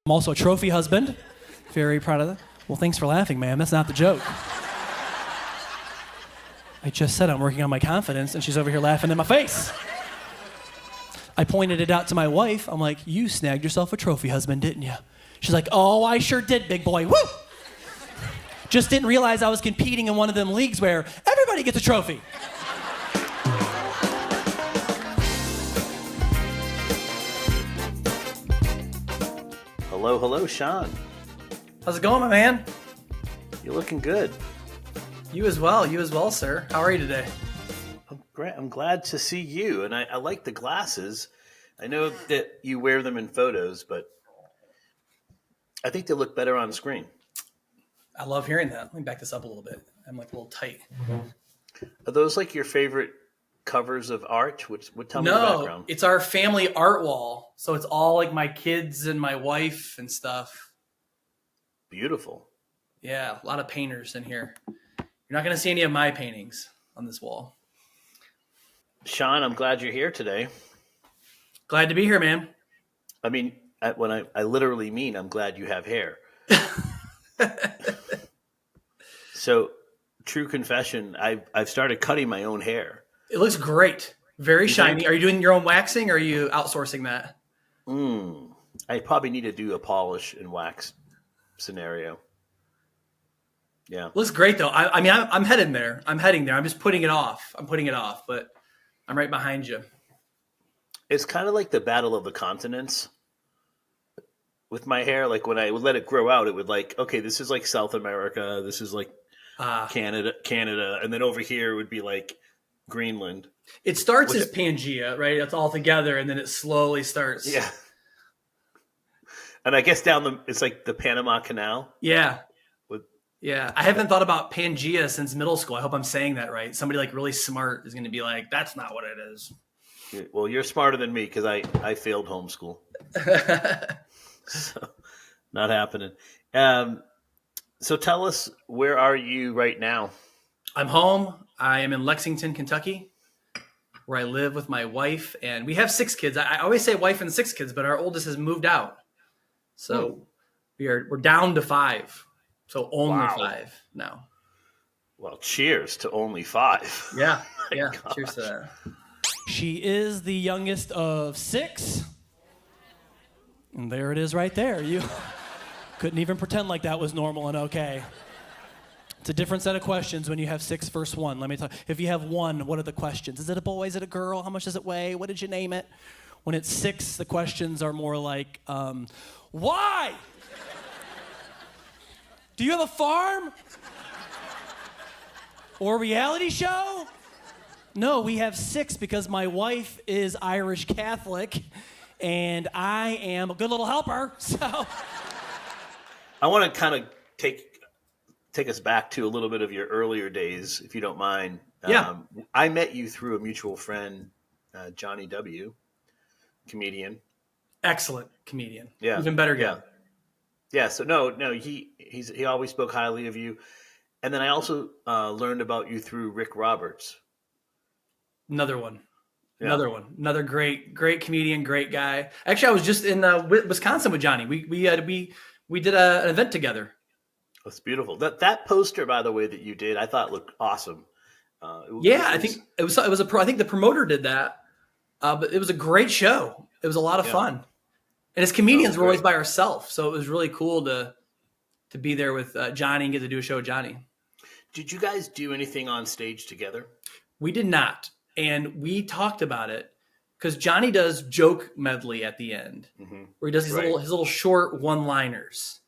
I'm also a trophy husband. Very proud of that. Well, thanks for laughing, ma'am. That's not the joke. I just said I'm working on my confidence, and she's over here laughing in my face. I pointed it out to my wife. I'm like, you snagged yourself a trophy husband, didn't you? She's like, oh, I sure did, big boy. Woo! Just didn't realize I was competing in one of them leagues where everybody gets a trophy. Hello, Shawn. How's it going, my man? You're looking good. You as well, sir. How are you today? I'm great. I'm glad to see you, and I like the glasses. I know that you wear them in photos, but I think they look better on screen. I love hearing that. Let me back this up a little bit. I'm like a little tight. Are those like your favorite covers of art? Tell me the background. No, it's our family art wall. So it's all like my kids and my wife and stuff. Beautiful. Yeah, a lot of painters in here. You're not going to see any of my paintings on this wall. Shawn, I'm glad you're here today. Glad to be here, man. I mean, I literally mean I'm glad you have hair. So, true confession, I've started cutting my own hair. It looks great. Very shiny. Are you doing your own waxing or are you outsourcing that? I probably need to do a polish and wax scenario. Yeah. Looks great though. I mean, I'm heading there. I'm just putting it off. But I'm right behind you. It's kind of like the battle of the continents with my hair. Like when I would let it grow out, it would like, okay, this is like South America. This is like Canada. And then over here would be like Greenland. It starts as Pangea, right? It's all together. And then it slowly starts. Yeah. And I guess it's like the Panama Canal. Yeah. Yeah. I haven't thought about Pangea since middle school. I hope I'm saying that right. Somebody like really smart is going to be like, that's not what it is. Well, you're smarter than me because I failed homeschool. So, not happening. So tell us, where are you right now? I'm home. I am in Lexington, Kentucky, where I live with my wife. And we have 6 kids. I always say wife and 6 kids, but our oldest has moved out. So we're down to 5. So only 5 now. Well, cheers to only 5. Yeah. Yeah. Cheers to that. She is the youngest of 6. And there it is right there. You couldn't even pretend like that was normal and okay. It's a different set of questions when you have 6 versus 1. Let me tell you. If you have 1, what are the questions? Is it a boy? Is it a girl? How much does it weigh? What did you name it? When it's 6, the questions are more like, why? Do you have a farm? Or a reality show? No, we have 6 because my wife is Irish Catholic and I am a good little helper. So I want to kind of take us back to a little bit of your earlier days, if you don't mind. Yeah. I met you through a mutual friend, Johnny W., comedian. Excellent comedian. Yeah. Even better guy. Yeah. So no, he always spoke highly of you. And then I also learned about you through Rick Roberts. Another one. Yeah. Another great comedian, great guy. Actually, I was just in Wisconsin with Johnny. We did an event together. That's beautiful. That poster, by the way, that you did, I thought looked awesome. I think it was. I think the promoter did that, but it was a great show. It was a lot of fun, and as comedians, we're always by ourselves, so it was really cool to be there with Johnny and get to do a show with Johnny. Did you guys do anything on stage together? We did not. And we talked about it because Johnny does joke medley at the end, where he does his little short one-liners.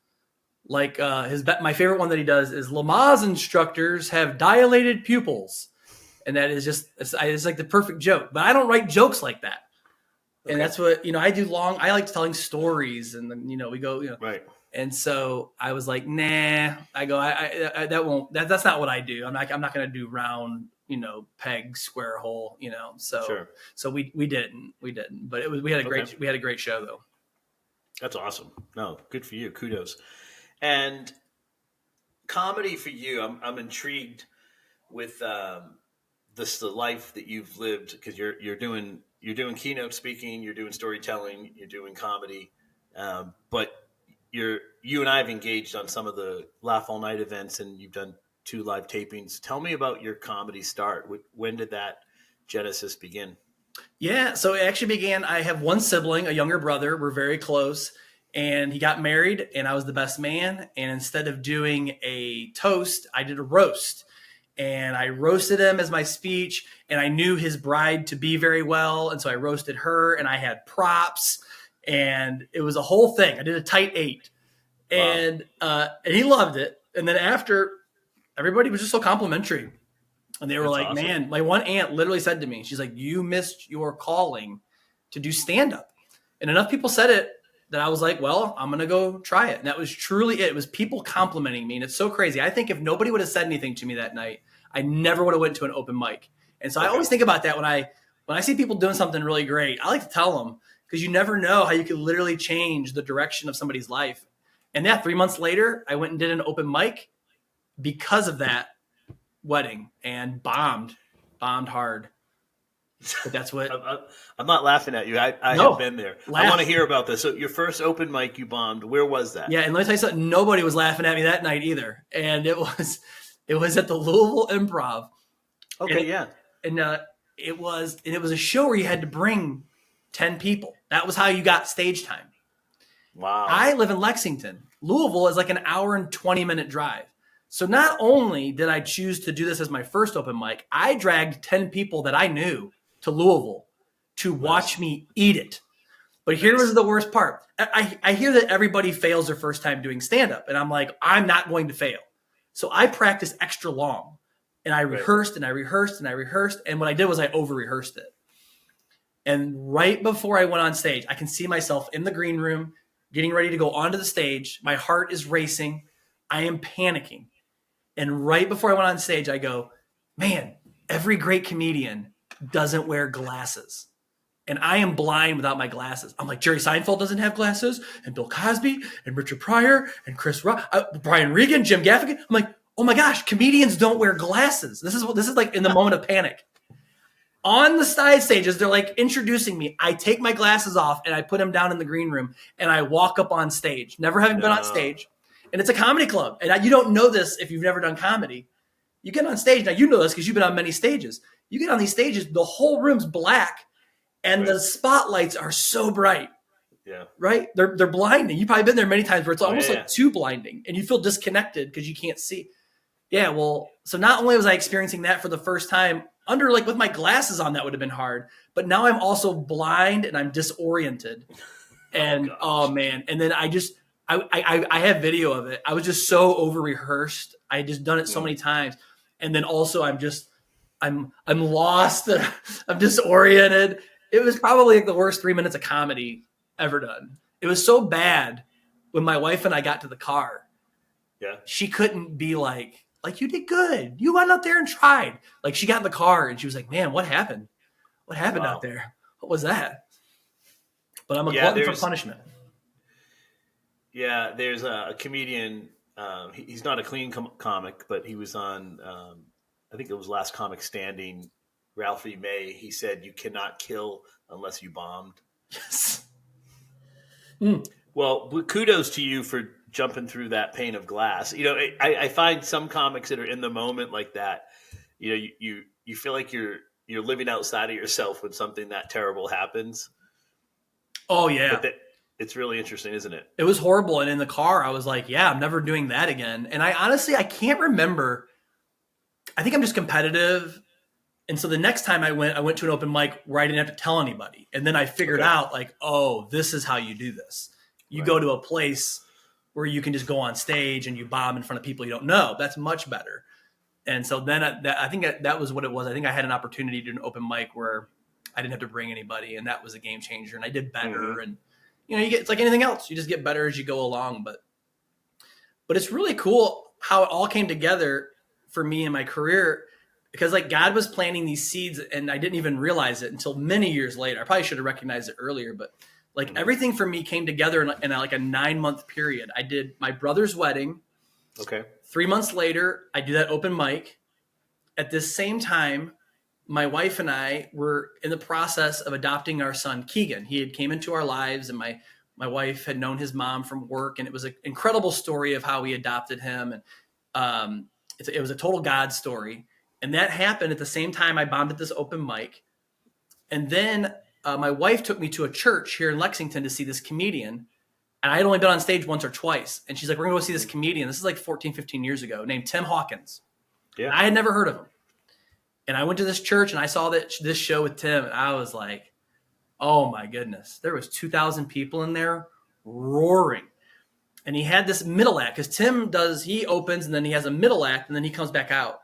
Like my favorite one that he does is Lamaze instructors have dilated pupils, and that is it's like the perfect joke. But I don't write jokes like that, and that's what I do. I like telling stories, and then we go right. And so I was like, nah. I go, that's not what I do. I'm not going to do round. Peg, square hole, so, sure. So we didn't, but we had a great show though. That's awesome. No, good for you. Kudos. And comedy for you, I'm intrigued with the life that you've lived, because you're doing keynote speaking, you're doing storytelling, you're doing comedy, but you and I have engaged on some of the Laugh All Night events, and you've done 2 live tapings. Tell me about your comedy start. When did that genesis begin? Yeah, so it actually began. I have one sibling, a younger brother. We're very close. And he got married, and I was the best man. And instead of doing a toast, I did a roast. And I roasted him as my speech. And I knew his bride to be very well. And so I roasted her, and I had props. And it was a whole thing. I did a tight 8. And he loved it. And then after, everybody was just so complimentary. And they were like, awesome. Man, my one aunt literally said to me, she's like, you missed your calling to do stand-up. And enough people said it that I was like, well, I'm going to go try it. And that was truly it. It was people complimenting me. And it's so crazy. I think if nobody would have said anything to me that night, I never would have went to an open mic. And so I always think about that when I see people doing something really great. I like to tell them, because you never know how you can literally change the direction of somebody's life. And 3 months later, I went and did an open mic because of that wedding, and bombed hard. But that's what I'm not laughing at you. I have been there. I want to hear about this. So your first open mic you bombed, where was that? Yeah, and let me tell you something, nobody was laughing at me that night either. And it was at the Louisville Improv. Okay, and it was a show where you had to bring 10 people. That was how you got stage time. Wow. I live in Lexington. Louisville is like an hour and 20-minute drive. So not only did I choose to do this as my first open mic, I dragged 10 people that I knew to Louisville to watch me eat it. But here was the worst part. I hear that everybody fails their first time doing stand-up, and I'm like, I'm not going to fail. So I practiced extra long, and I rehearsed and I rehearsed and I rehearsed, and what I did was I over-rehearsed it. And right before I went on stage, I can see myself in the green room getting ready to go onto the stage. My heart is racing. I am panicking. And right before I went on stage, I go, man, every great comedian doesn't wear glasses. And I am blind without my glasses. I'm like, Jerry Seinfeld doesn't have glasses, and Bill Cosby, and Richard Pryor, and Chris Rock, Brian Regan, Jim Gaffigan. I'm like, oh my gosh, comedians don't wear glasses. This is like in the moment of panic. On the side stages, they're like introducing me. I take my glasses off, and I put them down in the green room, and I walk up on stage, never having been on stage. And it's a comedy club. And you don't know this if you've never done comedy. You get on stage. Now, you know this because you've been on many stages. You get on these stages, the whole room's black, and the spotlights are so bright. Yeah. Right? They're blinding. You've probably been there many times where it's almost like too blinding, and you feel disconnected because you can't see. Yeah, well, so not only was I experiencing that for the first time, with my glasses on, that would have been hard. But now I'm also blind, and I'm disoriented. And, oh man. And then I have video of it. I was just so over rehearsed. I had just done it so many times. And then also I'm lost. I'm disoriented. It was probably like the worst 3 minutes of comedy ever done. It was so bad when my wife and I got to the car. Yeah. She couldn't be like, you did good. You went out there and tried. Like, she got in the car and she was like, man, what happened? What happened out there? What was that? But I'm a glutton for punishment. Yeah, there's a comedian. He's not a clean comic, but he was on, I think it was Last Comic Standing, Ralphie May. He said, you cannot kill unless you bombed. Yes. Well, kudos to you for jumping through that pane of glass. You know, I find some comics that are in the moment like that, you know, you feel like you're living outside of yourself when something that terrible happens. Oh, yeah. It's really interesting, isn't it? It was horrible. And in the car, I was like, yeah, I'm never doing that again. And I can't remember. I think I'm just competitive. And so the next time I went to an open mic where I didn't have to tell anybody. And then I figured out like, oh, this is how you do this. You go to a place where you can just go on stage and you bomb in front of people you don't know. That's much better. And so then I think that was what it was. I think I had an opportunity to do an open mic where I didn't have to bring anybody. And that was a game changer. And I did better. Mm-hmm. And you know, it's like anything else. You just get better as you go along. But it's really cool how it all came together for me in my career, because like God was planting these seeds and I didn't even realize it until many years later. I probably should have recognized it earlier, but like everything for me came together in like a 9-month period. I did my brother's wedding. Okay. 3 months later, I did that open mic. At this same time, my wife and I were in the process of adopting our son, Keegan. He had came into our lives, and my My wife had known his mom from work, and it was an incredible story of how we adopted him. And it was a total God story. And that happened at the same time I bombed at this open mic. And then my wife took me to a church here in Lexington to see this comedian. And I had only been on stage once or twice. And she's like, we're going to go see this comedian. This is like 14, 15 years ago, named Tim Hawkins. Yeah. I had never heard of him. And I went to this church and I saw this show with Tim. And I was like, oh my goodness. There was 2,000 people in there roaring. And he had this middle act because he opens and then he has a middle act and then he comes back out.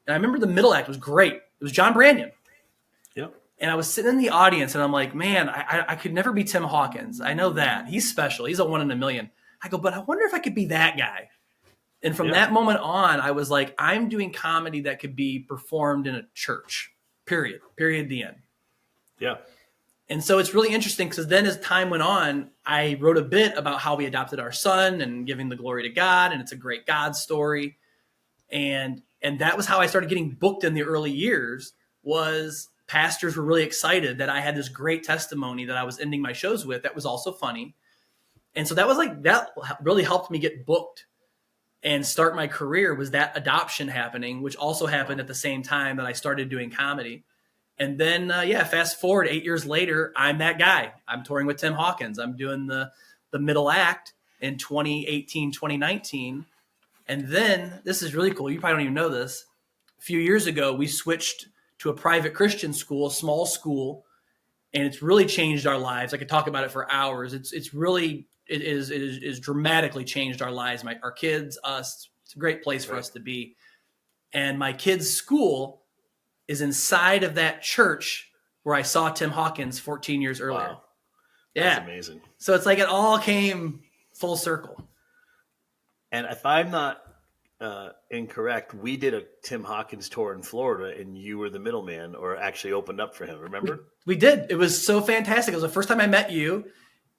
And I remember the middle act was great. It was John Branyan. Yep. And I was sitting in the audience and I'm like, man, I could never be Tim Hawkins. I know that. He's special. He's a 1 in a million. I go, but I wonder if I could be that guy. And from that moment on, I was like, I'm doing comedy that could be performed in a church, period, the end. Yeah. And so it's really interesting because then as time went on, I wrote a bit about how we adopted our son and giving the glory to God. And it's a great God story. And that was how I started getting booked in the early years. Was pastors were really excited that I had this great testimony that I was ending my shows with that was also funny. And so that really helped me get booked and start my career, was that adoption happening, which also happened at the same time that I started doing comedy. And then, fast forward 8 years later, I'm that guy. I'm touring with Tim Hawkins. I'm doing the middle act in 2018, 2019. And then, this is really cool. You probably don't even know this. A few years ago, we switched to a private Christian school, a small school, and it's really changed our lives. I could talk about it for hours. It is dramatically changed our lives. Our kids, us. It's a great place for us to be. And my kids' school is inside of that church where I saw Tim Hawkins 14 years earlier. Wow. That's amazing. So it's like it all came full circle. And if I'm not incorrect, we did a Tim Hawkins tour in Florida and you were the middleman, or actually opened up for him, remember? We did. It was so fantastic. It was the first time I met you.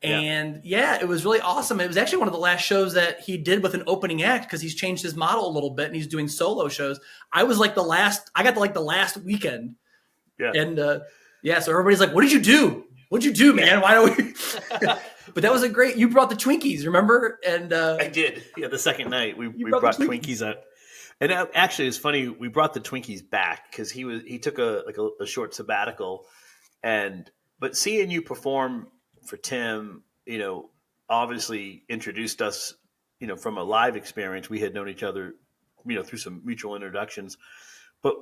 And it was really awesome. It was actually one of the last shows that he did with an opening act because he's changed his model a little bit and he's doing solo shows. I was like I got the last weekend. Yeah. And so everybody's like, what did you do? What'd you do, man? Why don't we? But that was you brought the Twinkies, remember? And I did. Yeah, the second night we brought Twinkies out. And actually it's funny, we brought the Twinkies back because he took a short sabbatical, but seeing you perform for Tim, obviously introduced us, from a live experience. We had known each other, through some mutual introductions, but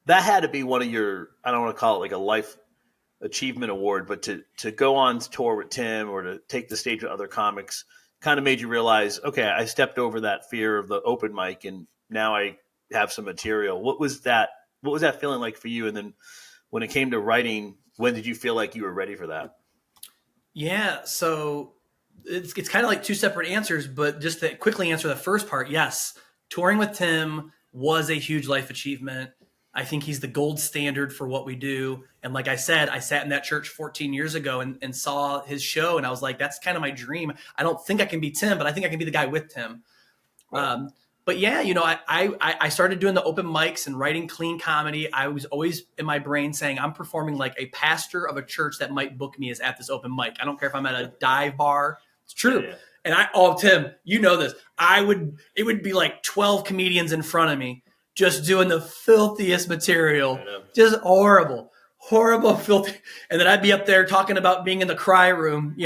that had to be one of your, I don't want to call it like a life achievement award, but to go on tour with Tim or to take the stage with other comics kind of made you realize, okay, I stepped over that fear of the open mic and now I have some material. What was that feeling like for you? And then when it came to writing, when did you feel like you were ready for that? Yeah, so it's kind of like two separate answers, but just to quickly answer the first part, yes, touring with Tim was a huge life achievement. I think he's the gold standard for what we do. And like I said, I sat in that church 14 years ago and saw his show, and I was like, that's kind of my dream. I don't think I can be Tim, but I think I can be the guy with Tim. Right. But yeah, I started doing the open mics and writing clean comedy. I was always in my brain saying, I'm performing like a pastor of a church that might book me as at this open mic. I don't care if I'm at a dive bar. It's true. Yeah. And Tim, you know this. It would be like 12 comedians in front of me just doing the filthiest material. Just horrible, filthy. And then I'd be up there talking about being in the cry room,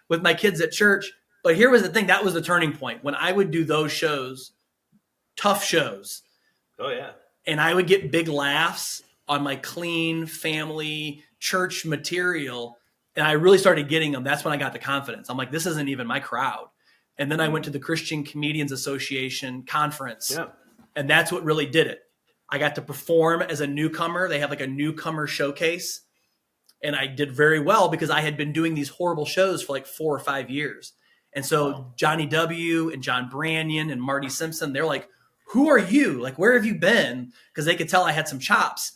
with my kids at church. But here was the thing. That was the turning point. When I would do those shows, tough shows. Oh, yeah. And I would get big laughs on my clean family church material. And I really started getting them. That's when I got the confidence. I'm like, this isn't even my crowd. And then I went to the Christian Comedians Association conference. Yeah. And that's what really did it. I got to perform as a newcomer. They have like a newcomer showcase. And I did very well because I had been doing these horrible shows for like 4 or 5 years. And so Johnny W. and John Branyan and Marty Simpson, they're like, who are you? Like, where have you been? Because they could tell I had some chops.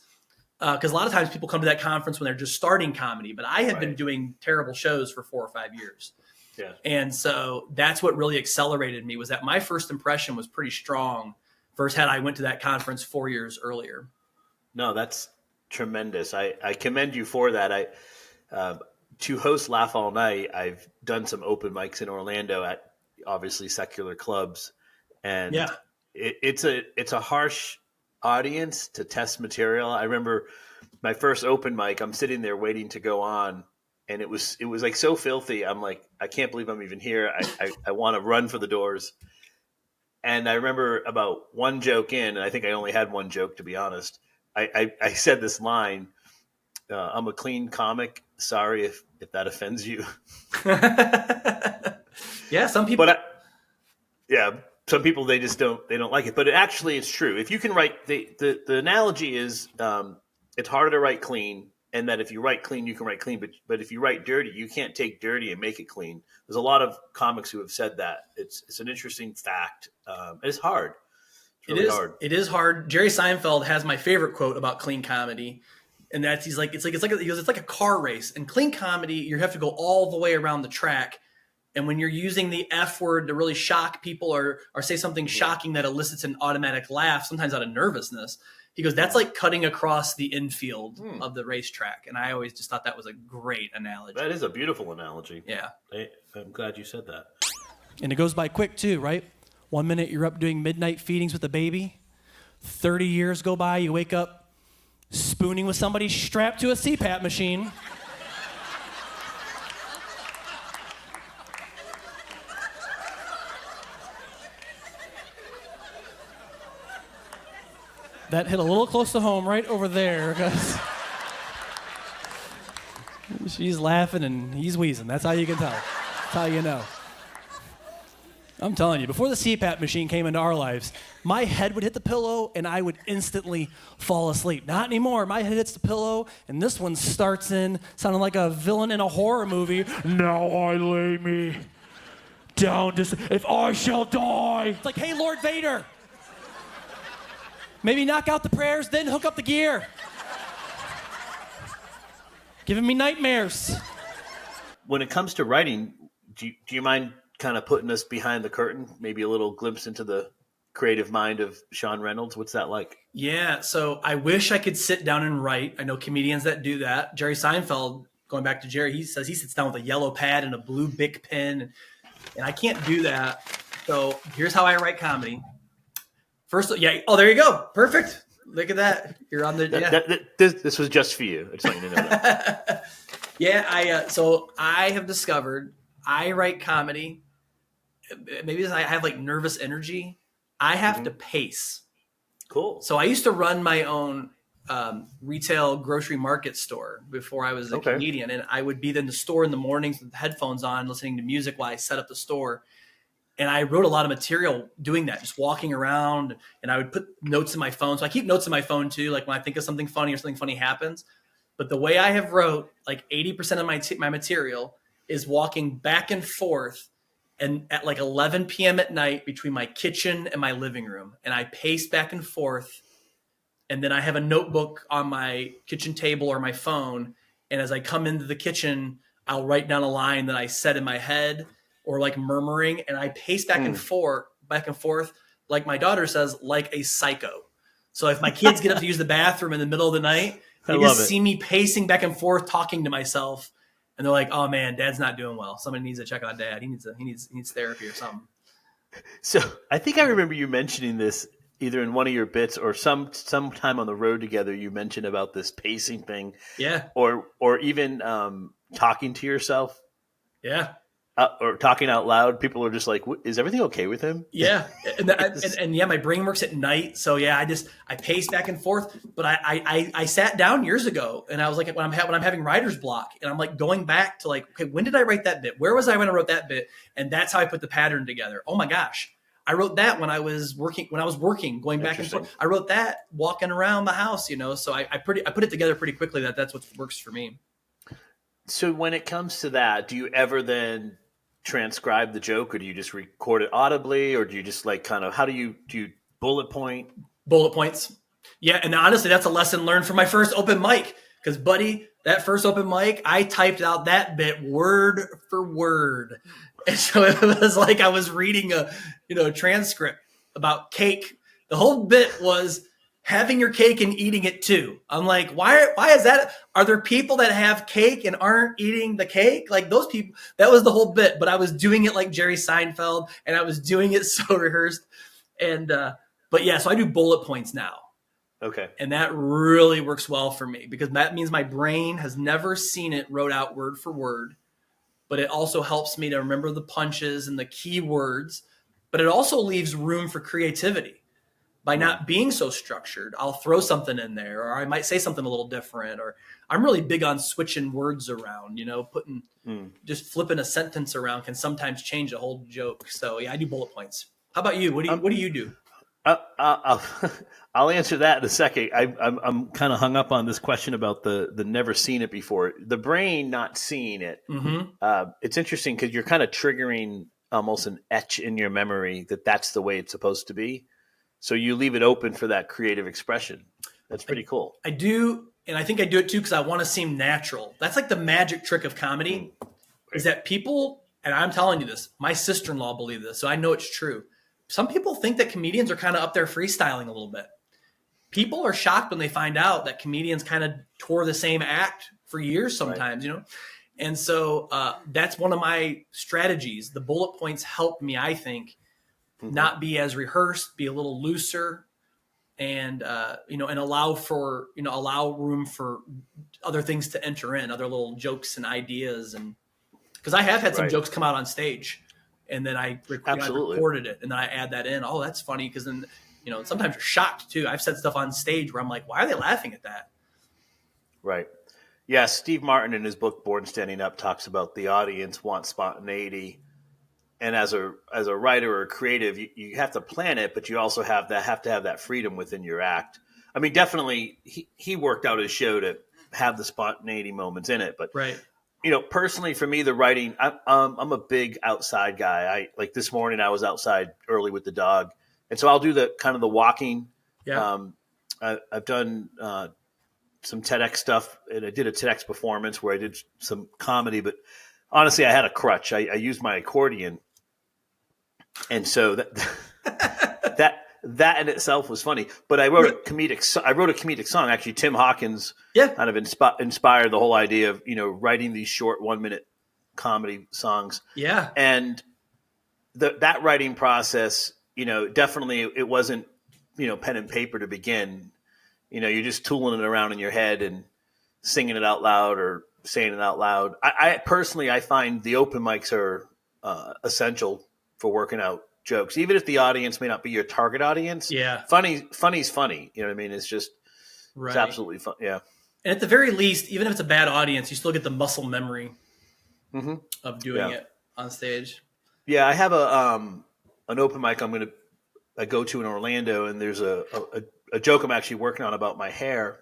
Because a lot of times people come to that conference when they're just starting comedy. But I had been doing terrible shows for 4 or 5 years. Yeah. And so that's what really accelerated me, was that my first impression was pretty strong versus had I went to that conference 4 years earlier. No, that's tremendous. I commend you for that. to host Laugh All Night, I've done some open mics in Orlando at obviously secular clubs, and it's a harsh audience to test material. I remember my first open mic. I'm sitting there waiting to go on, and it was like so filthy. I'm like, I can't believe I'm even here. I want to run for the doors. And I remember about one joke in, and I think I only had one joke, to be honest. I said this line, I'm a clean comic. Sorry if that offends you. Yeah, some people. Some people, they don't like it. But it's true. If you can write, the analogy is it's harder to write clean. And that if you write clean, you can write clean. But if you write dirty, you can't take dirty and make it clean. There's a lot of comics who have said that. It's an interesting fact. It's hard. It's really hard. It is hard. Jerry Seinfeld has my favorite quote about clean comedy. And that's, it's like a car race. In clean comedy, you have to go all the way around the track. And when you're using the F word to really shock people or say something shocking that elicits an automatic laugh, sometimes out of nervousness, he goes, that's like cutting across the infield of the racetrack. And I always just thought that was a great analogy. That is a beautiful analogy. Yeah. I'm glad you said that. And it goes by quick too, right? 1 minute you're up doing midnight feedings with a baby. 30 years go by, you wake up spooning with somebody strapped to a CPAP machine. That hit a little close to home right over there because she's laughing and he's wheezing. That's how you can tell. That's how you know. I'm telling you, before the CPAP machine came into our lives, my head would hit the pillow and I would instantly fall asleep. Not anymore. My head hits the pillow and this one starts in sounding like a villain in a horror movie. Now I lay me down if I shall die. It's like, hey, Lord Vader. Maybe knock out the prayers, then hook up the gear. Giving me nightmares. When it comes to writing, do you mind kind of putting us behind the curtain? Maybe a little glimpse into the creative mind of Shawn Reynolds. What's that like? Yeah, so I wish I could sit down and write. I know comedians that do that. Jerry Seinfeld, going back to Jerry, he says he sits down with a yellow pad and a blue Bic pen, and I can't do that. So here's how I write comedy. First, there you go. Perfect. Look at that. You're on the. This was just for you. I just want you to know that. So I have discovered I write comedy. Maybe because I have like nervous energy. I have to pace. Cool. So I used to run my own retail grocery market store before I was a comedian, and I would be in the store in the mornings with headphones on, listening to music while I set up the store. And I wrote a lot of material doing that, just walking around, and I would put notes in my phone. So I keep notes in my phone too, like when I think of something funny or something funny happens. But the way I have wrote, like 80% of my material is walking back and forth, and at like 11 p.m. at night between my kitchen and my living room. And I pace back and forth. And then I have a notebook on my kitchen table or my phone. And as I come into the kitchen, I'll write down a line that I said in my head, or like murmuring, and I pace back and forth, like my daughter says, like a psycho. So if my kids get up to use the bathroom in the middle of the night, they just see me pacing back and forth, talking to myself, and they're like, "Oh man, Dad's not doing well. Somebody needs to check on Dad. He needs therapy or something." So I think I remember you mentioning this either in one of your bits or sometime on the road together. You mentioned about this pacing thing, or even talking to yourself, or talking out loud. People are just like, "Is everything okay with him?" Yeah, and my brain works at night, so I pace back and forth. But I sat down years ago, and I was like, when I'm having writer's block, and I'm like going back to like, okay, when did I write that bit? Where was I when I wrote that bit? And that's how I put the pattern together. Oh my gosh, I wrote that when I was working, going back and forth. I wrote that walking around the house, So I put it together pretty quickly. That's what works for me. So when it comes to that, do you ever then transcribe the joke, or do you just record it audibly, or do you just like kind of, how do you bullet points? Yeah. And honestly, that's a lesson learned from my first open mic, because buddy, that first open mic, I typed out that bit word for word. And so it was like I was reading a transcript about cake. The whole bit was, having your cake and eating it too. I'm like, why is that? Are there people that have cake and aren't eating the cake? Like those people, that was the whole bit, but I was doing it like Jerry Seinfeld and I was doing it so rehearsed. And, but yeah, so I do bullet points now. Okay. And that really works well for me because that means my brain has never seen it wrote out word for word, but it also helps me to remember the punches and the key words, but it also leaves room for creativity. By not being so structured, I'll throw something in there, or I might say something a little different, or I'm really big on switching words around, just flipping a sentence around can sometimes change a whole joke. So yeah, I do bullet points. How about you? What do you do? I'll answer that in a second. I'm kind of hung up on this question about the never seen it before. The brain not seeing it. Mm-hmm. It's interesting because you're kind of triggering almost an etch in your memory that's the way it's supposed to be. So you leave it open for that creative expression. That's pretty cool. I do, and I think I do it too because I want to seem natural. That's like the magic trick of comedy, is that people, and I'm telling you this, my sister-in-law believed this, so I know it's true. Some people think that comedians are kind of up there freestyling a little bit. People are shocked when they find out that comedians kind of tour the same act for years sometimes, And so that's one of my strategies. The bullet points help me, I think, not be as rehearsed, be a little looser, and and allow room for other things to enter in, other little jokes and ideas, and because I have had some jokes come out on stage, and then I recorded it, and then I add that in. Oh, that's funny, because then sometimes you're shocked too. I've said stuff on stage where I'm like, why are they laughing at that? Right. Yeah. Steve Martin in his book Born Standing Up talks about the audience wants spontaneity. And as a writer or a creative, you have to plan it, but you also have to have that freedom within your act. I mean, definitely, he worked out his show to have the spontaneity moments in it. But personally, for me, the writing, I'm a big outside guy. Like this morning, I was outside early with the dog, and so I'll do the kind of the walking. Yeah. I've done some TEDx stuff, and I did a TEDx performance where I did some comedy, but honestly, I had a crutch. I used my accordion. And so that in itself was funny. But I wrote a comedic song. Actually, Tim Hawkins kind of inspired the whole idea of writing these short 1-minute comedy songs. Yeah. And that writing process, definitely it wasn't pen and paper to begin. You're just tooling it around in your head and singing it out loud or saying it out loud. I personally find the open mics are essential for working out jokes, even if the audience may not be your target audience. Yeah. Funny's funny. You know what I mean? It's just, It's absolutely fun. Yeah. And at the very least, even if it's a bad audience, you still get the muscle memory of doing it on stage. Yeah. I have an open mic I go to in Orlando, and there's a joke I'm actually working on about my hair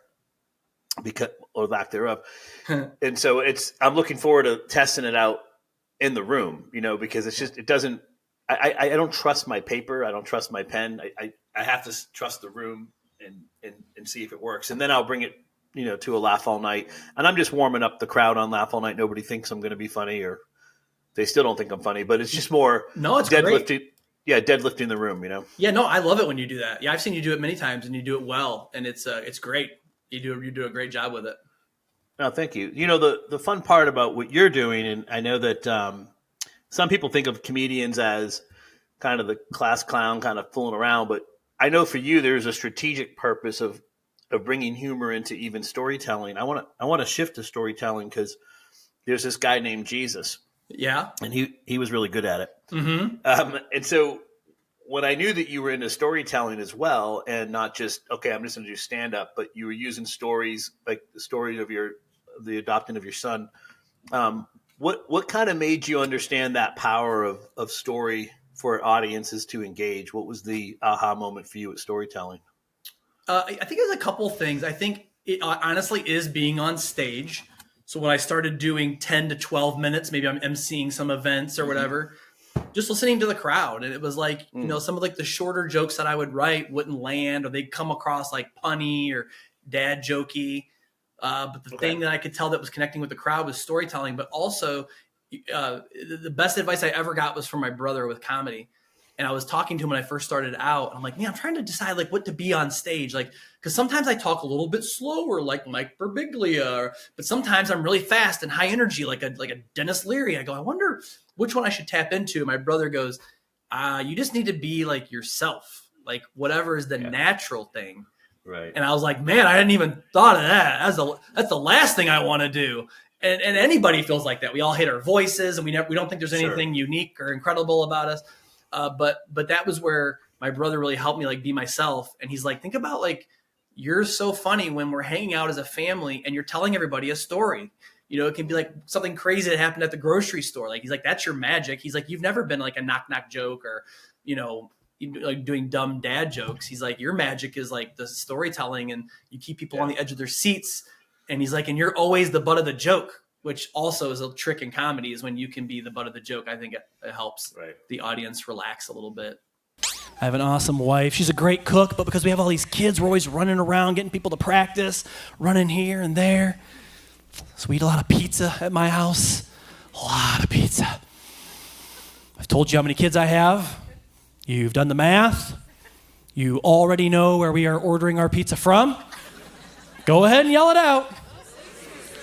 or lack thereof. And so I'm looking forward to testing it out in the room, because I don't trust my paper. I don't trust my pen. I have to trust the room and see if it works. And then I'll bring it, to a Laugh All Night. And I'm just warming up the crowd on Laugh All Night. Nobody thinks I'm going to be funny, or they still don't think I'm funny, but it's just more it's deadlifting. Great. Yeah. Deadlifting the room, Yeah, no, I love it when you do that. Yeah. I've seen you do it many times, and you do it well, and it's great. You do a great job with it. No, thank you. The fun part about what you're doing, and I know that some people think of comedians as kind of the class clown, kind of fooling around, but I know for you there's a strategic purpose of bringing humor into even storytelling. I want to shift to storytelling because there's this guy named Jesus. Yeah, and he was really good at it. Mm-hmm. And so when I knew that you were into storytelling as well, and not just I'm just going to do stand up, but you were using stories like the story of the adoption of your son. What kind of made you understand that power of story for audiences to engage? What was the aha moment for you at storytelling? I think there's a couple things. I think it honestly is being on stage. So when I started doing 10 to 12 minutes, maybe I'm emceeing some events or whatever, just listening to the crowd. And it was like, some of like the shorter jokes that I would write wouldn't land, or they'd come across like punny or dad jokey. But the thing that I could tell that was connecting with the crowd was storytelling. But also the best advice I ever got was from my brother with comedy. And I was talking to him when I first started out. And I'm like, man, I'm trying to decide like what to be on stage. Like, because sometimes I talk a little bit slower, like Mike Birbiglia, but sometimes I'm really fast and high energy, like a Dennis Leary. I go, I wonder which one I should tap into. My brother goes, you just need to be like yourself, like whatever is the natural thing. Right. And I was like, man, I hadn't even thought of that. That's the last thing I want to do. And anybody feels like that. We all hate our voices, and we don't think there's anything unique or incredible about us. But that was where my brother really helped me like be myself. And he's like, think about like, you're so funny when we're hanging out as a family and you're telling everybody a story. You know, it can be like something crazy that happened at the grocery store. Like, he's like, that's your magic. He's like, you've never been like a knock joke or, you know, like doing dumb dad jokes. He's like, your magic is like the storytelling, and you keep people on the edge of their seats. And he's like, and you're always the butt of the joke, which also is a trick in comedy, is when you can be the butt of the joke. I think it helps the audience relax a little bit. I have an awesome wife. She's a great cook, but because we have all these kids, we're always running around, getting people to practice, running here and there. So we eat a lot of pizza at my house. A lot of pizza. I've told you how many kids I have. You've done the math. You already know where we are ordering our pizza from. Go ahead and yell it out.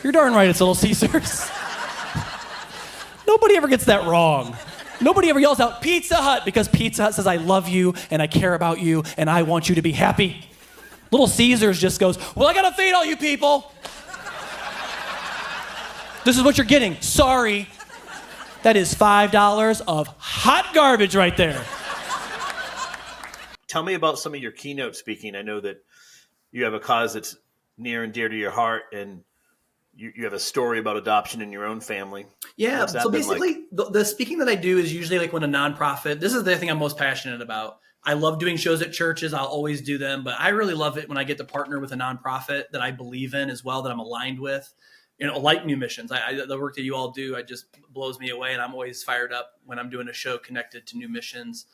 You're darn right, it's Little Caesars. Nobody ever gets that wrong. Nobody ever yells out Pizza Hut, because Pizza Hut says I love you and I care about you and I want you to be happy. Little Caesars just goes, well, I gotta feed all you people. This is what you're getting. Sorry. That is $5 of hot garbage right there. Tell me about some of your keynote speaking. I know that you have a cause that's near and dear to your heart, and you have a story about adoption in your own family. Yeah. So basically, like? the speaking that I do is usually like when a nonprofit, this is the thing I'm most passionate about. I love doing shows at churches. I'll always do them, but I really love it when I get to partner with a nonprofit that I believe in as well, that I'm aligned with. You know, like New Missions. The work that you all do, it just blows me away, and I'm always fired up when I'm doing a show connected to New Missions.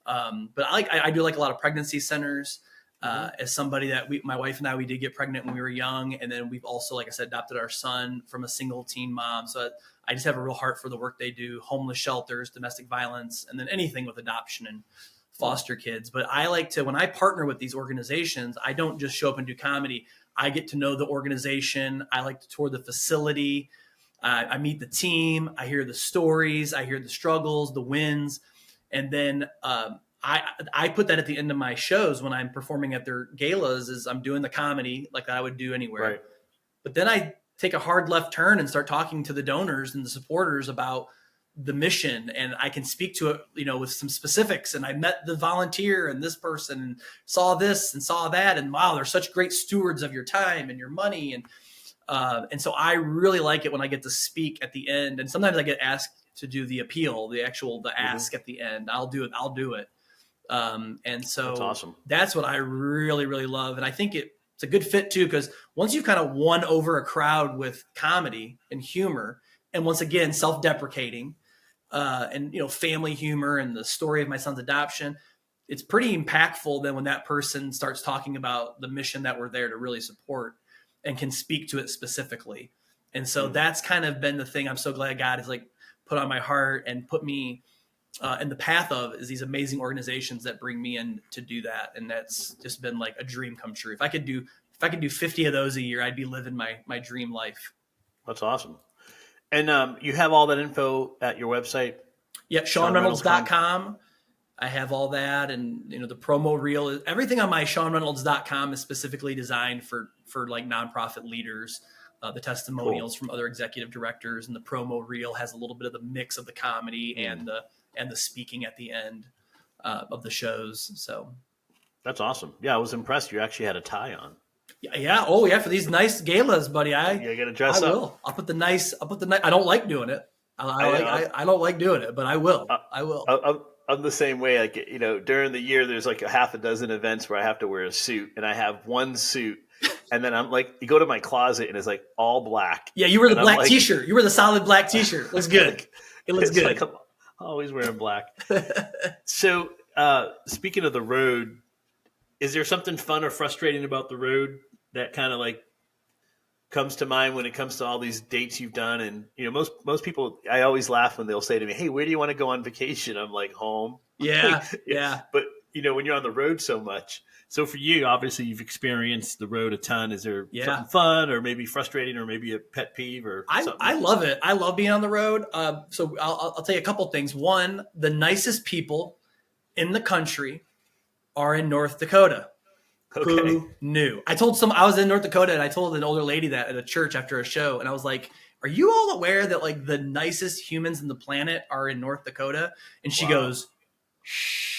But I do like a lot of pregnancy centers. As somebody that my wife and I, we did get pregnant when we were young. And then we've also, like I said, adopted our son from a single teen mom. So I just have a real heart for the work they do, homeless shelters, domestic violence, and then anything with adoption and foster kids. But I like to, when I partner with these organizations, I don't just show up and do comedy. I get to know the organization. I like to tour the facility. I meet the team. I hear the stories. I hear the struggles, the wins. And then I put that at the end of my shows when I'm performing at their galas, is I'm doing the comedy like I would do anywhere. Right. But then I take a hard left turn and start talking to the donors and the supporters about the mission, and I can speak to it, you know, with some specifics. And I met the volunteer and this person and saw this and saw that, and wow, they're such great stewards of your time and your money. And so I really like it when I get to speak at the end. And sometimes I get asked to do the appeal, the ask at the end. I'll do it. And so that's awesome. That's what I really, really love. And I think it's a good fit too, because once you've kind of won over a crowd with comedy and humor, and once again, self-deprecating, and, you know, family humor and the story of my son's adoption, it's pretty impactful then when that person starts talking about the mission that we're there to really support and can speak to it specifically. And so that's kind of been the thing I'm so glad God has like put on my heart and put me in the path of, is these amazing organizations that bring me in to do that. And that's just been like a dream come true. If I could do 50 of those a year, I'd be living my dream life. That's awesome. And you have all that info at your website? Yeah, ShawnReynolds.com. I have all that. And, you know, the promo reel, everything on my ShawnReynolds.com is specifically designed for like nonprofit leaders. The testimonials from other executive directors, and the promo reel has a little bit of the mix of the comedy and the speaking at the end of the shows. So that's awesome. Yeah, I was impressed. You actually had a tie on. Yeah. Oh, yeah. For these nice galas, buddy. You got to dress up. I will. I'll put the nice. I don't like doing it. I don't like doing it, but I will. I will. I'm the same way. Like, you know, during the year, there's like a half a dozen events where I have to wear a suit, and I have one suit. And then I'm like, you go to my closet and it's like all black. Yeah, you were the black T-shirt. You were the solid black T-shirt. Looks good. It looks good. Like I'm always wearing black. So speaking of the road, is there something fun or frustrating about the road that kind of like comes to mind when it comes to all these dates you've done. And, most people, I always laugh when they'll say to me, hey, where do you want to go on vacation? I'm like, home. Yeah. Yeah. But, when you're on the road so much. So for you, obviously you've experienced the road a ton. Is there something fun or maybe frustrating or maybe a pet peeve or something? I love it. I love being on the road. So I'll tell you a couple things. One, the nicest people in the country are in North Dakota. Okay. Who knew? I was in North Dakota and I told an older lady that at a church after a show. And I was like, are you all aware that like the nicest humans in the planet are in North Dakota? And she goes, shh.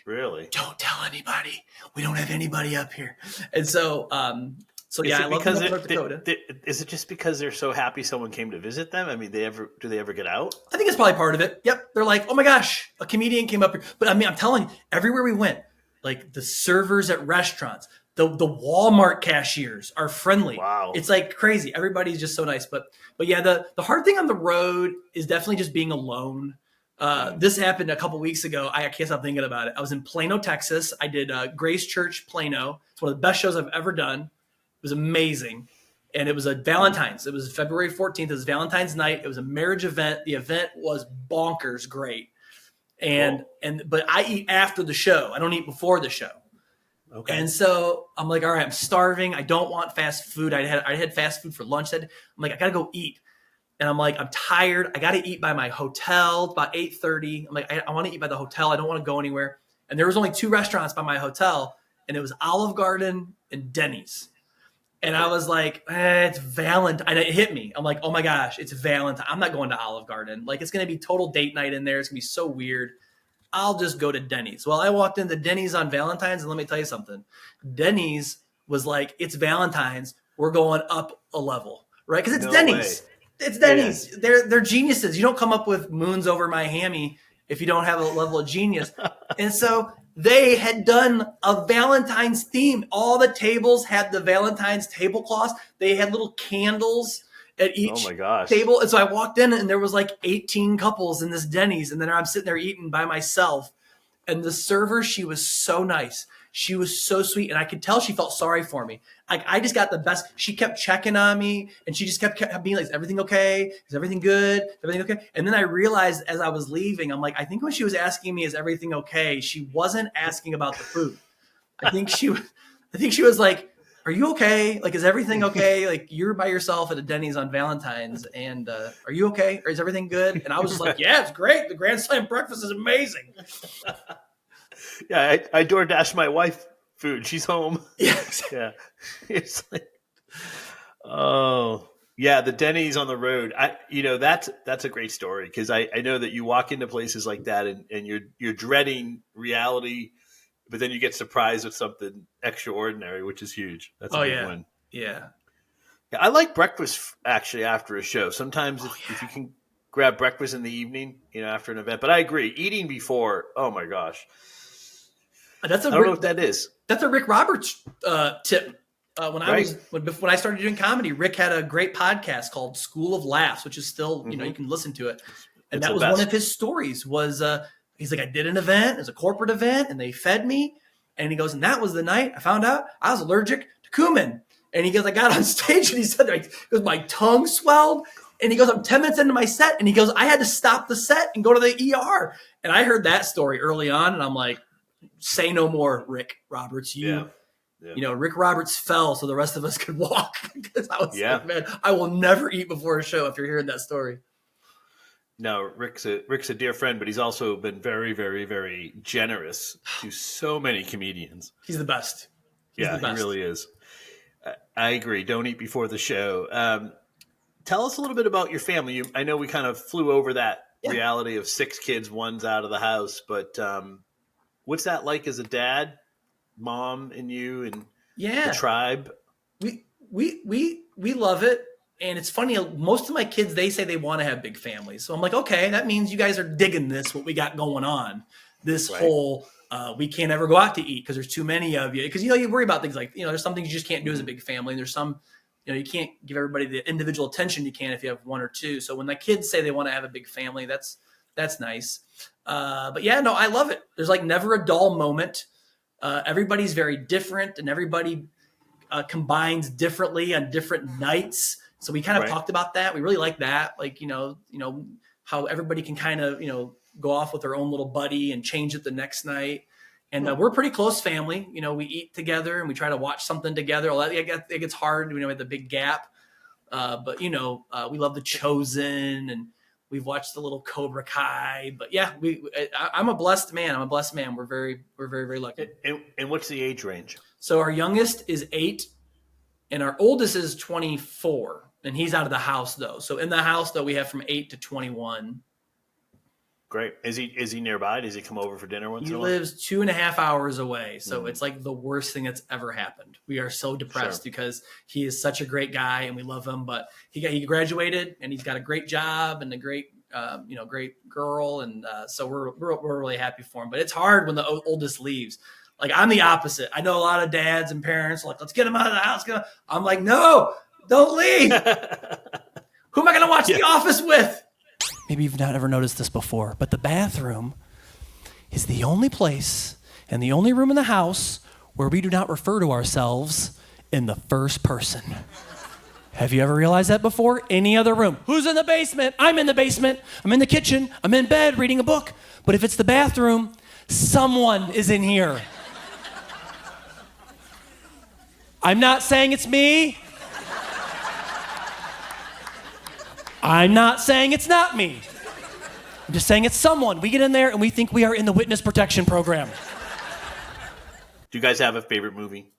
Really? Don't tell anybody. We don't have anybody up here. And so, I love North Dakota. Is it just because they're so happy someone came to visit them? I mean, do they ever get out? I think it's probably part of it. Yep. They're like, oh my gosh, a comedian came up here. But I mean, I'm telling you, everywhere we went, like the servers at restaurants, the Walmart cashiers are friendly. Wow. It's like crazy. Everybody's just so nice. But yeah, the hard thing on the road is definitely just being alone. This happened a couple weeks ago. I can't stop thinking about it. I was in Plano, Texas. I did Grace Church Plano. It's one of the best shows I've ever done. It was amazing. And it was a Valentine's. It was February 14th. It was Valentine's night. It was a marriage event. The event was bonkers great. But I eat after the show. I don't eat before the show. Okay. And so I'm like, all right, I'm starving. I don't want fast food. I had fast food for lunch. I'm like, I got to go eat. And I'm like, I'm tired. I got to eat by my hotel. It's about 8:30. I'm like, I want to eat by the hotel. I don't want to go anywhere. And there was only 2 restaurants by my hotel. And it was Olive Garden and Denny's. And I was like, it's Valentine. And it hit me. I'm like, oh my gosh, it's Valentine. I'm not going to Olive Garden. Like, it's going to be total date night in there. It's going to be so weird. I'll just go to Denny's. Well, I walked into Denny's on Valentine's. And let me tell you something. Denny's was like, it's Valentine's. We're going up a level, right? Because it's Denny's. Way. It's Denny's. Yeah. They're geniuses. You don't come up with moons over my hammy if you don't have a level of genius. And so they had done a Valentine's theme. All the tables had the Valentine's tablecloths. They had little candles at each table. And so I walked in and there was like 18 couples in this Denny's. And then I'm sitting there eating by myself. And the server, she was so nice. She was so sweet. And I could tell she felt sorry for me. Like, I just got the best. She kept checking on me and she just kept being like, is everything okay? Is everything good? Is everything okay? And then I realized as I was leaving, I'm like, I think when she was asking me, is everything okay? She wasn't asking about the food. I think she was like, are you okay? Like, is everything okay? Like, you're by yourself at a Denny's on Valentine's and are you okay? Or is everything good? And I was just like, yeah, it's great. The Grand Slam breakfast is amazing. Yeah, I DoorDash my wife food. She's home. Yes. Yeah. It's like, oh, yeah, the Denny's on the road. That's a great story because I know that you walk into places like that and you're dreading reality, but then you get surprised with something extraordinary, which is huge. That's a big one. Yeah. Yeah, I like breakfast actually after a show. Sometimes if you can grab breakfast in the evening, after an event. But I agree, eating before, oh my gosh. I don't know what that is. That's a Rick Roberts tip. When I started doing comedy, Rick had a great podcast called School of Laughs, which is still, you can listen to it. And that was one of his stories was, he's like, I did an event, it was a corporate event and they fed me. And he goes, and that was the night I found out I was allergic to cumin. And he goes, I got on stage and he said, my tongue swelled. And he goes, I'm 10 minutes into my set. And he goes, I had to stop the set and go to the ER. And I heard that story early on. And I'm like, say no more, Rick Roberts. Rick Roberts fell so the rest of us could walk. Because I was like, man, I will never eat before a show after hearing that story. No, Rick's a dear friend, but he's also been very, very, very generous to so many comedians. He's the best. He really is. I agree. Don't eat before the show. Tell us a little bit about your family. I know we kind of flew over that reality of 6 kids, one's out of the house, but what's that like as a dad, mom, and you, and the tribe? We love it, and it's funny. Most of my kids, they say they want to have big families, so I'm like, okay, that means you guys are digging this. What we got going on, this whole we can't ever go out to eat because there's too many of you. Because you worry about things like there's some things you just can't do as a big family, and there's some you can't give everybody the individual attention you can if you have 1 or 2. So when the kids say they want to have a big family, that's nice. But yeah, no, I love it. There's like never a dull moment. Everybody's very different and everybody combines differently on different nights. So we kind of talked about that. We really like that. Like, how everybody can kind of, go off with their own little buddy and change it the next night. And we're a pretty close family. We eat together and we try to watch something together. It gets hard, with the big gap. But we love The Chosen, and we've watched the little Cobra Kai. But yeah, I'm a blessed man. We're very, very lucky. And what's the age range? So our youngest is 8, and our oldest is 24, and he's out of the house though. So in the house though, we have from 8 to 21. Great. Is he nearby? Does he come over for dinner once in a while? He lives 2.5 hours away. So it's like the worst thing that's ever happened. We are so depressed because he is such a great guy and we love him, but he graduated and he's got a great job and a great, great girl. And so we're really happy for him, but it's hard when the oldest leaves. Like, I'm the opposite. I know a lot of dads and parents are like, let's get him out of the house. I'm like, no, don't leave. Who am I going to watch The Office with? Maybe you've not ever noticed this before, but the bathroom is the only place and the only room in the house where we do not refer to ourselves in the first person. Have you ever realized that before? Any other room? Who's in the basement? I'm in the basement. I'm in the kitchen. I'm in bed reading a book. But if it's the bathroom, someone is in here. I'm not saying it's me. I'm not saying it's not me. I'm just saying it's someone. We get in there and we think we are in the witness protection program. Do you guys have a favorite movie?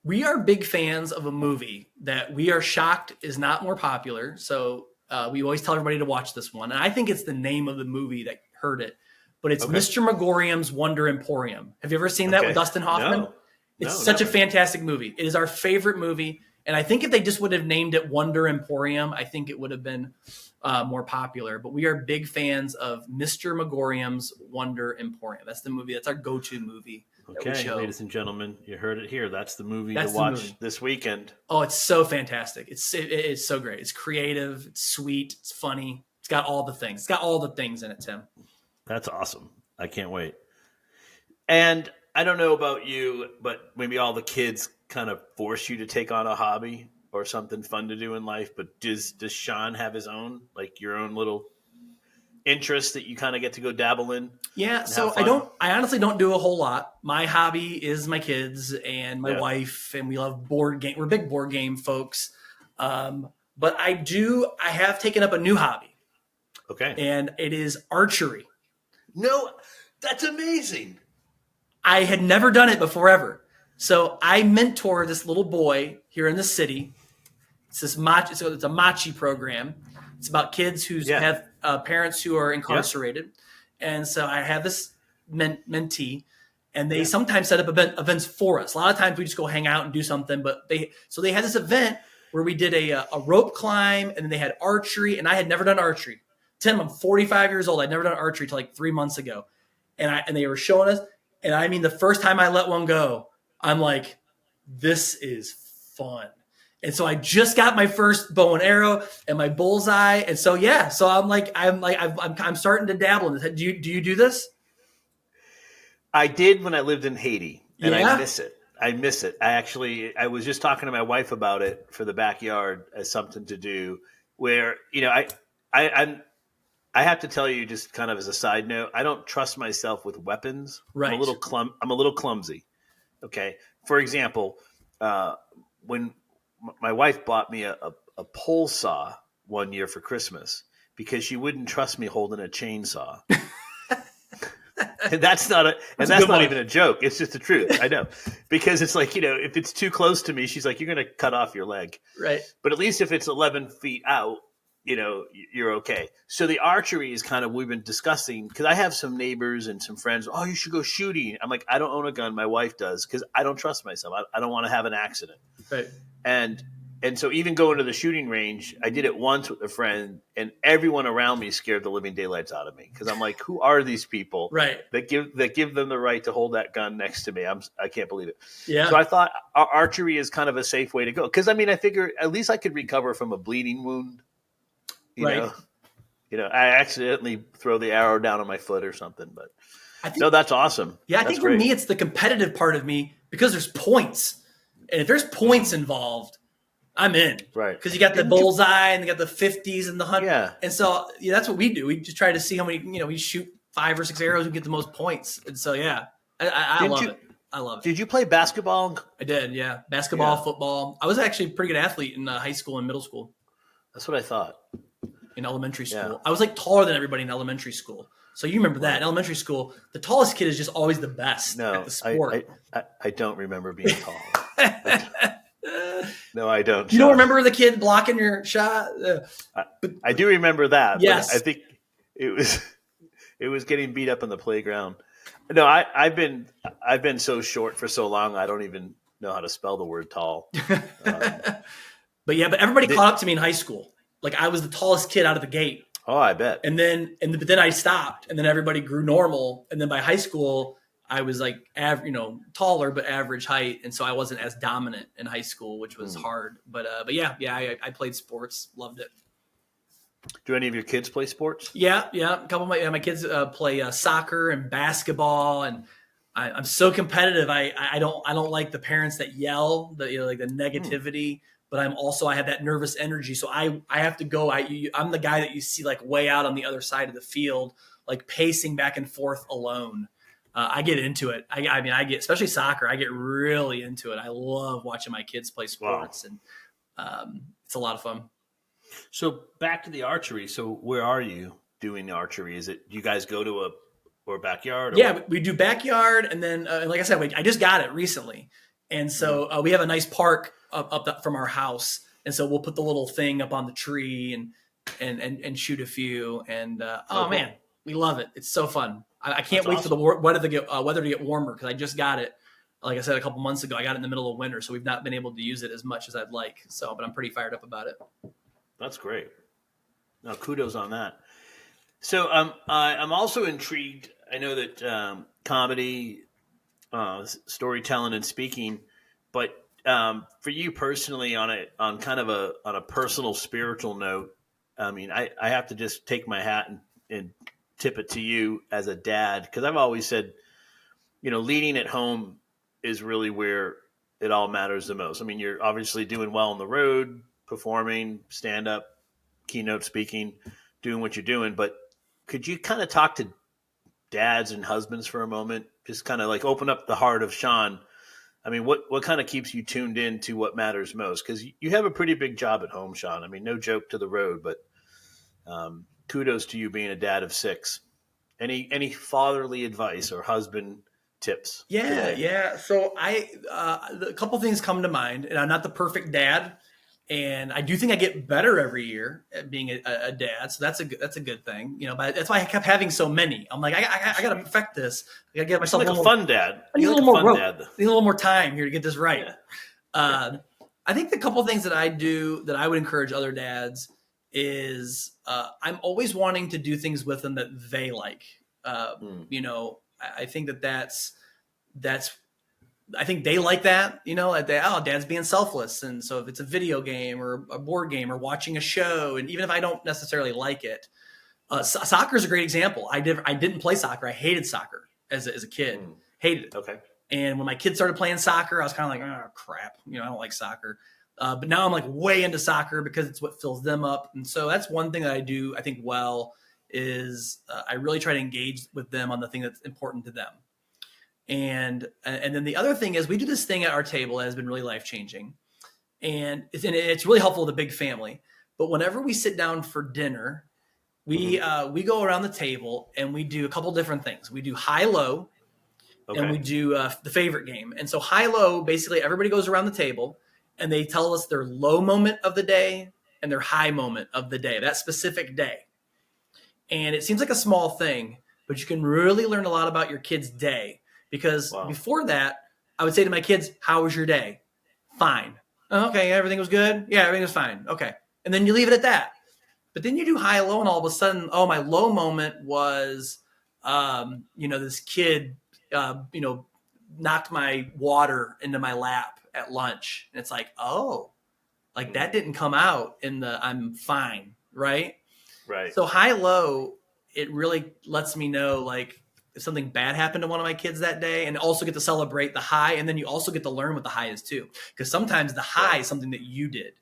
We are big fans of a movie that we are shocked is not more popular. So we always tell everybody to watch this one. And I think it's the name of the movie that heard it. But it's Mr. Megorium's Wonder Emporium. Have you ever seen that with Dustin Hoffman? No. It's such a fantastic movie. It is our favorite movie. And I think if they just would have named it Wonder Emporium, I think it would have been more popular. But we are big fans of Mr. Megorium's Wonder Emporium. That's the movie. That's our go-to movie. Okay, ladies and gentlemen, you heard it here. That's the movie to watch this weekend. Oh, it's so fantastic. It is so great. It's creative. It's sweet. It's funny. It's got all the things. It's got all the things in it, Tim. That's awesome. I can't wait. And I don't know about you, but maybe all the kids kind of force you to take on a hobby or something fun to do in life. But does Shawn have his own, like your own little interest that you kind of get to go dabble in? Yeah. So I honestly don't do a whole lot. My hobby is my kids and my wife, and we love board game. We're big board game folks. But I have taken up a new hobby. Okay. And it is archery. No, that's amazing. I had never done it before ever. So I mentor this little boy here in the city. It's it's a Machi program. It's about kids who have parents who are incarcerated. And so I have this mentee, and they sometimes set up events for us. A lot of times we just go hang out and do something, but they had this event where we did a rope climb, and then they had archery, and I had never done archery. Tim, I'm 45 years old. I'd never done archery till like 3 months ago. And they were showing us, and I mean, the first time I let one go, I'm like, this is fun. And so I just got my first bow and arrow and my bullseye. And so, so I'm starting to dabble in this. Do you do this? I did when I lived in Haiti, and I miss it. I was just talking to my wife about it for the backyard as something to do where, I have to tell you, just kind of as a side note, I don't trust myself with weapons. Right. I'm a little clumsy. Okay. For example, when my wife bought me a pole saw one year for Christmas because she wouldn't trust me holding a chainsaw. And that's not even a joke. It's just the truth. I know. Because it's like, if it's too close to me, she's like, you're going to cut off your leg. Right. But at least if it's 11 feet out, you're okay. So the archery is kind of, we've been discussing, because I have some neighbors and some friends. Oh, you should go shooting. I'm like, I don't own a gun. My wife does, because I don't trust myself. I don't want to have an accident. Right. And so even going to the shooting range, I did it once with a friend, and everyone around me scared the living daylights out of me, because I'm like, who are these people that give them the right to hold that gun next to me? I can't believe it. Yeah. So I thought archery is kind of a safe way to go, because I figure at least I could recover from a bleeding wound. You know, I accidentally throw the arrow down on my foot or something, but that's awesome. Yeah, I think for me, it's the competitive part of me, because there's points. And if there's points involved, I'm in. Right. Because you got the bullseye and you got the 50s and the 100. Yeah. And so that's what we do. We just try to see how many, we shoot 5 or 6 arrows and get the most points. And so, yeah, I love it. I love it. Did you play basketball? I did, yeah. Basketball, football. I was actually a pretty good athlete in high school and middle school. That's what I thought. In elementary school. Yeah. I was like taller than everybody in elementary school. So you remember that. In elementary school, the tallest kid is just always the best at the sport. I don't remember being tall. No, I don't. You don't remember the kid blocking your shot? I do remember that. Yes. But I think it was getting beat up on the playground. No, I've been so short for so long. I don't even know how to spell the word tall. But everybody caught up to me in high school. Like I was the tallest kid out of the gate. Oh, I bet. But then I stopped, and then everybody grew normal. And then by high school, I was like, taller but average height, and so I wasn't as dominant in high school, which was hard. But I played sports, loved it. Do any of your kids play sports? Yeah. A couple of my kids play soccer and basketball, and I'm so competitive. I don't like the parents that yell, like the negativity. But I have that nervous energy, so I have to go. I'm the guy that you see like way out on the other side of the field, like pacing back and forth alone. I get into it. I get, especially soccer, I get really into it. I love watching my kids play sports, and it's a lot of fun. So back to the archery. So where are you doing the archery? Is it you guys go to a backyard? Yeah, we do backyard, and then like I said, I just got it recently, and so we have a nice park up from our house, and so we'll put the little thing up on the tree and shoot a few, and man, we love it. It's so fun. I can't wait for the weather to get warmer, because I just got it. Like I said, a couple months ago, I got it in the middle of winter, so we've not been able to use it as much as I'd like. So, but I'm pretty fired up about it. That's great. Now, kudos on that. So I'm also intrigued. I know that comedy, storytelling, and speaking, but for you personally, on a personal spiritual note, I mean, I have to just take my hat and tip it to you as a dad, because I've always said, leading at home is really where it all matters the most. I mean, you're obviously doing well on the road, performing, stand up, keynote speaking, doing what you're doing, but could you kind of talk to dads and husbands for a moment? Just kind of like open up the heart of Shawn. I mean, what kind of keeps you tuned in to what matters most? Because you have a pretty big job at home, Shawn. I mean, no joke to the road, but kudos to you being a dad of 6. Any fatherly advice or husband tips? Yeah. So a couple things come to mind, and I'm not the perfect dad, and I do think I get better every year at being a dad. So that's a good thing, But that's why I kept having so many. I'm like, I got to perfect this. I got to get myself like a fun dad. I need a little more time here to get this right. Yeah. I think the couple things that I do that I would encourage other dads is I'm always wanting to do things with them that they like. I think that's I think they like that, dad's being selfless. And so if it's a video game or a board game or watching a show, and even if I don't necessarily like it, soccer is a great example. I didn't play soccer. I hated soccer as a kid. Hated it. Okay. And when my kids started playing soccer, I was kind of like, oh crap, I don't like soccer. But now I'm like way into soccer because it's what fills them up. And so that's one thing that I do, I think, well, is I really try to engage with them on the thing that's important to them. And then the other thing is we do this thing at our table that has been really life-changing. And it's really helpful with a big family. But whenever we sit down for dinner, we go around the table and we do a couple different things. We do high-low, and we do the favorite game. And so high-low, basically everybody goes around the table and they tell us their low moment of the day and their high moment of the day, that specific day. And it seems like a small thing, but you can really learn a lot about your kid's day. Because before that, I would say to my kids, how was your day? Fine. Okay, everything was good? Yeah, everything was fine. Okay. And then you leave it at that. But then you do high-low, and all of a sudden, my low moment was, this kid, knocked my water into my lap at lunch. And it's like, that didn't come out in the I'm fine, right? Right. So high-low, it really lets me know, like, if something bad happened to one of my kids that day, and also get to celebrate the high. And then you also get to learn what the high is too. Because sometimes the high is something that you did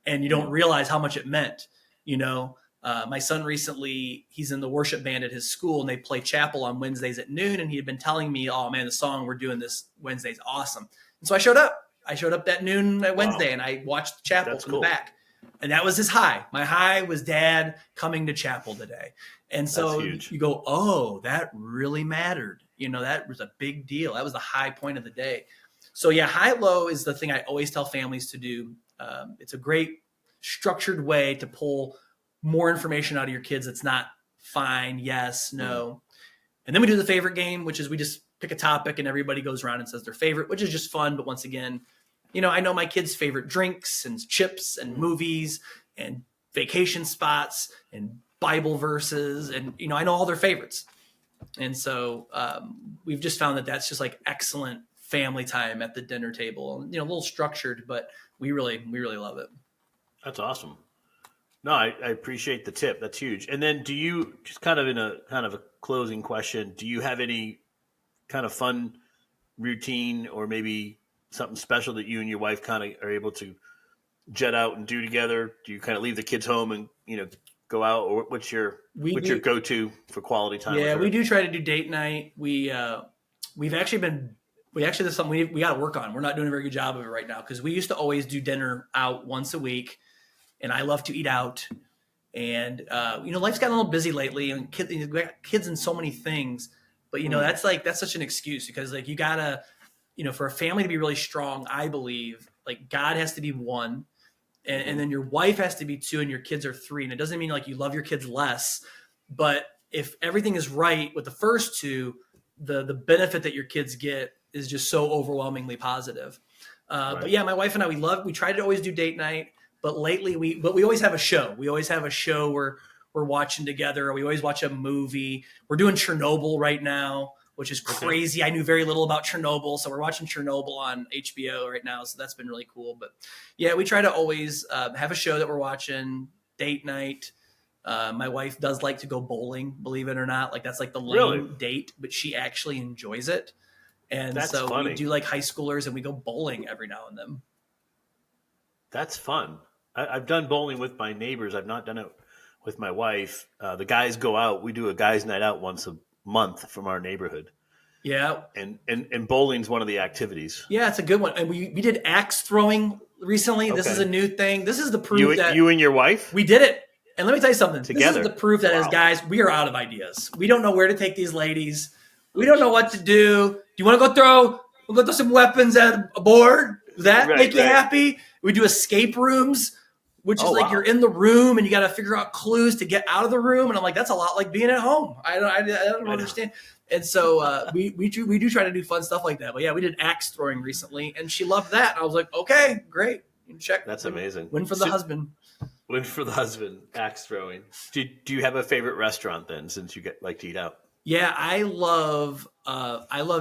and you don't realize how much it meant. My son recently, he's in the worship band at his school and they play chapel on Wednesdays at noon. And he had been telling me, oh man, the song we're doing this Wednesday is awesome. And so I showed up. I showed up that noon at Wednesday and I watched the chapel from the back. And that was his high. My high was Dad coming to chapel today. And so you go, oh, that really mattered. That was a big deal. That was the high point of the day. So yeah, high-low is the thing I always tell families to do. It's a great structured way to pull more information out of your kids. It's not fine, yes, no. And then we do the favorite game, which is we just pick a topic and everybody goes around and says their favorite, which is just fun. But once again, I know my kids' favorite drinks and chips and movies and vacation spots and Bible verses. And, I know all their favorites. And so we've just found that that's just like excellent family time at the dinner table. And, a little structured, but we really love it. That's awesome. No, I appreciate the tip. That's huge. And then do you, just kind of a closing question, do you have any kind of fun routine or maybe something special that you and your wife kind of are able to jet out and do together? Do you kind of leave the kids home and, go out, or what's your go-to for quality time? Yeah, we do try to do date night. This is something we got to work on. We're not doing a very good job of it right now because we used to always do dinner out once a week, and I love to eat out. And life's gotten a little busy lately, and kids in so many things. But that's such an excuse because you gotta, for a family to be really strong, I believe God has to be one. And then your wife has to be 2 and your kids are 3. And it doesn't mean you love your kids less, but if everything is right with the first 2, the benefit that your kids get is just so overwhelmingly positive. Right. But yeah, my wife and I, we try to always do date night, but lately we always have a show. We always have a show where we're watching together. We always watch a movie. We're doing Chernobyl right now, which is crazy. I knew very little about Chernobyl, so we're watching Chernobyl on HBO right now, so that's been really cool. But yeah, we try to always have a show that we're watching, date night. My wife does like to go bowling, believe it or not. That's the lame date, but she actually enjoys it. And that's so funny. We do high schoolers, and we go bowling every now and then. That's fun. I've done bowling with my neighbors. I've not done it with my wife. The guys go out. We do a guys' night out once a month from our neighborhood. Yeah. And bowling's one of the activities. Yeah, it's a good one. And we did axe throwing recently. Okay. This is a new thing. This is the proof that you and your wife? We did it. And let me tell you something. Together. This is the proof that as guys, we are out of ideas. We don't know where to take these ladies. We don't know what to do. Do you want to go throw some weapons at a board? Does that make you happy? We do escape rooms, which is you're in the room and you got to figure out clues to get out of the room. And I'm like, that's a lot like being at home. I don't understand. And so we do try to do fun stuff like that. But yeah, we did axe throwing recently, and she loved that. And I was like, okay, great. Check. That's amazing. Win for the husband. Win for the husband. Axe throwing. Do you have a favorite restaurant then, since you like to eat out? Yeah, I love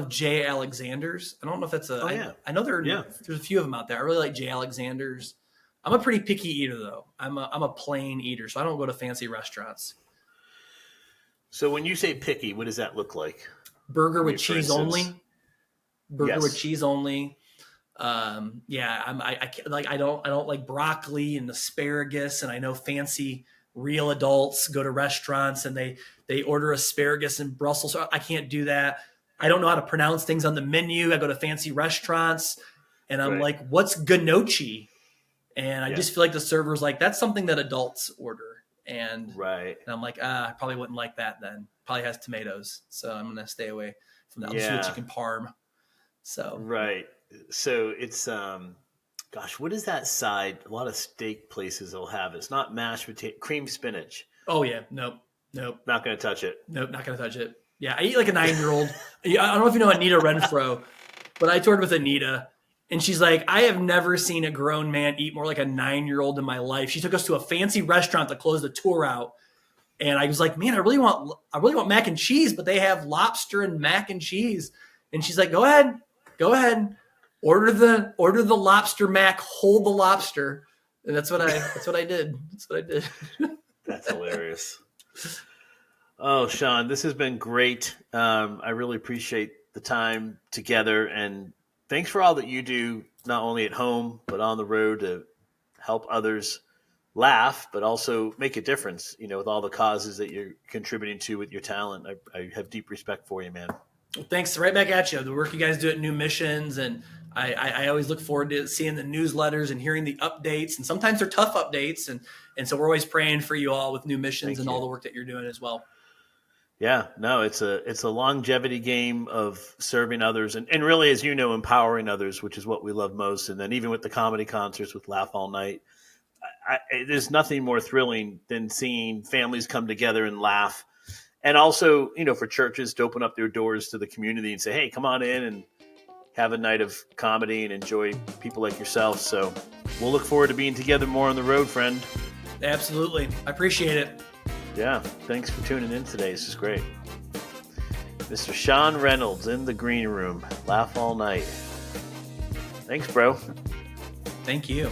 J. Alexander's. I don't know if that's I know there's a few of them out there. I really like J. Alexander's. I'm a pretty picky eater though. I'm a plain eater, so I don't go to fancy restaurants. So when you say picky, what does that look like? Burger with cheese only. Burger with cheese only. I don't like broccoli and asparagus, and I know fancy real adults go to restaurants and they order asparagus and Brussels. I can't do that. I don't know how to pronounce things on the menu. I go to fancy restaurants and I'm like, what's gnocchi? And I just feel like the server's like, that's something that adults order. And I'm like, I probably wouldn't like that then. Probably has tomatoes. So I'm going to stay away from that. I'll just do a chicken parm. So. Right. So it's, what is that side? A lot of steak places will have. It's not mashed potato, cream spinach. Oh yeah. Nope. Not going to touch it. Nope. Not going to touch it. Yeah. I eat like a 9-year-old. I don't know if you know Anita Renfro, but I toured with Anita and she's like, I have never seen a grown man eat more like a 9-year-old in my life. She took us to a fancy restaurant to close the tour out. And I was like, man, I really want mac and cheese, but they have lobster and mac and cheese. And she's like, go ahead. Order the lobster mac, hold the lobster. And that's what I did. That's hilarious. Oh, Shawn, this has been great. I really appreciate the time together, and thanks for all that you do, not only at home but on the road to help others laugh, but also make a difference. With all the causes that you're contributing to with your talent, I have deep respect for you, man. Well, thanks. Right back at you. The work you guys do at New Missions, and I always look forward to seeing the newsletters and hearing the updates. And sometimes they're tough updates, and so we're always praying for you all with New Missions and all the work that you're doing as well. Yeah, no, it's a longevity game of serving others and really, as you know, empowering others, which is what we love most. And then even with the comedy concerts with Laugh All Night, there's nothing more thrilling than seeing families come together and laugh. And also, for churches to open up their doors to the community and say, hey, come on in and have a night of comedy and enjoy people like yourself. So we'll look forward to being together more on the road, friend. Absolutely. I appreciate it. Yeah, thanks for tuning in today. This is great. Mr. Shawn Reynolds in the green room. Laugh all night. Thanks, bro. Thank you.